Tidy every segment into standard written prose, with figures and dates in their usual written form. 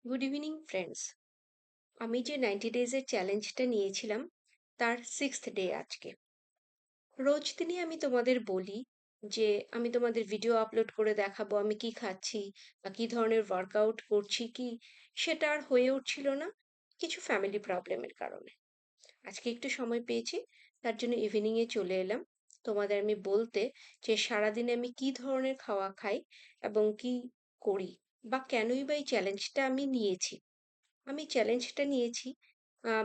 Good evening friends. আমি যে 90 ডেজের চ্যালেঞ্জটা নিয়েছিলাম তার 6th ডে আজকে। রোজ দিনই আমি তোমাদের বলি যে আমি তোমাদের ভিডিও আপলোড করে দেখাবো আমি কি খাচ্ছি বা কি ধরনের ওয়ার্কআউট করছি, কি সেটা আর হয়ে উঠছিল না কিছু ফ্যামিলি প্রবলেমের কারণে। আজকে একটু সময় পেয়েছি, তার জন্য ইভিনিংয়ে চলে এলাম তোমাদের আমি বলতে যে সারাদিনে আমি কি ধরনের খাওয়া খাই এবং কি করি বা কেনই বা এই চ্যালেঞ্জটা আমি নিয়েছি। আমি চ্যালেঞ্জটা নিয়েছি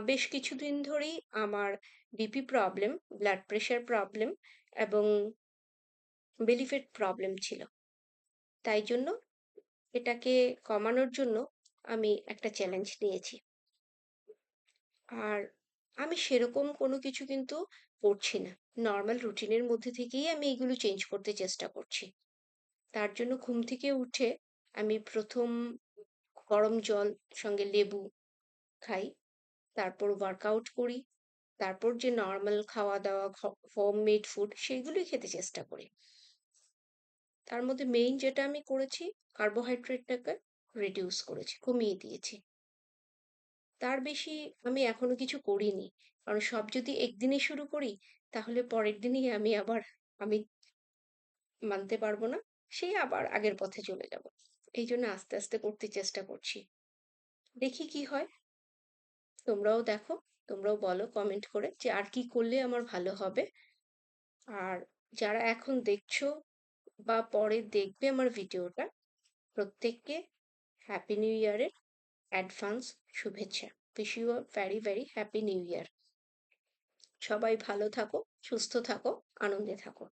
বেশ কিছুদিন ধরেই আমার BP problem, blood pressure problem এবং বেলি ফ্যাট প্রবলেম ছিল। তাই জন্য এটাকে কমানোর জন্য আমি একটা চ্যালেঞ্জ নিয়েছি। আর আমি সেরকম কোনো কিছু কিন্তু করছি না। নরমাল রুটিনের মধ্যে থেকেই আমি এগুলো চেঞ্জ করতে চেষ্টা করছি। তার জন্য ঘুম থেকে উঠে আমি ১ম গরম জল সঙ্গে লেবু খাই। তারপর ওয়ার্কআউট করি। তারপর যে নরমাল খাওয়া-দাওয়া হোমমেড ফুড সেগুলোই খেতে চেষ্টা করি। তার মধ্যে মেইন যেটা আমি করেছি, কার্বোহাইড্রেটটাকে রিডিউস করেছি, কমিয়ে দিয়েছি। তার বেশি আমি এখনো কিছু করিনি। কারণ সব যদি একদিনে শুরু করি, তাহলে পরের দিনই আমি মানতে পারবো না। সেই আবার আগের পথে চলে যাব। এইজন্য আস্তে, আস্তে করতে চেষ্টা করছি। দেখি কি হয়। তোমরাও দেখো, তোমরাও বলো কমেন্ট করে যে আর কি করলে আমার ভালো হবে। আর যারা এখন দেখছো বা পরে দেখবে আমার ভিডিওটা, প্রত্যেককে হ্যাপি নিউ ইয়ারের অ্যাডভান্স শুভেচ্ছা। Wish you a very very happy new year. সবাই ভালো থাকো, সুস্থ থাকো, আনন্দে থাকো।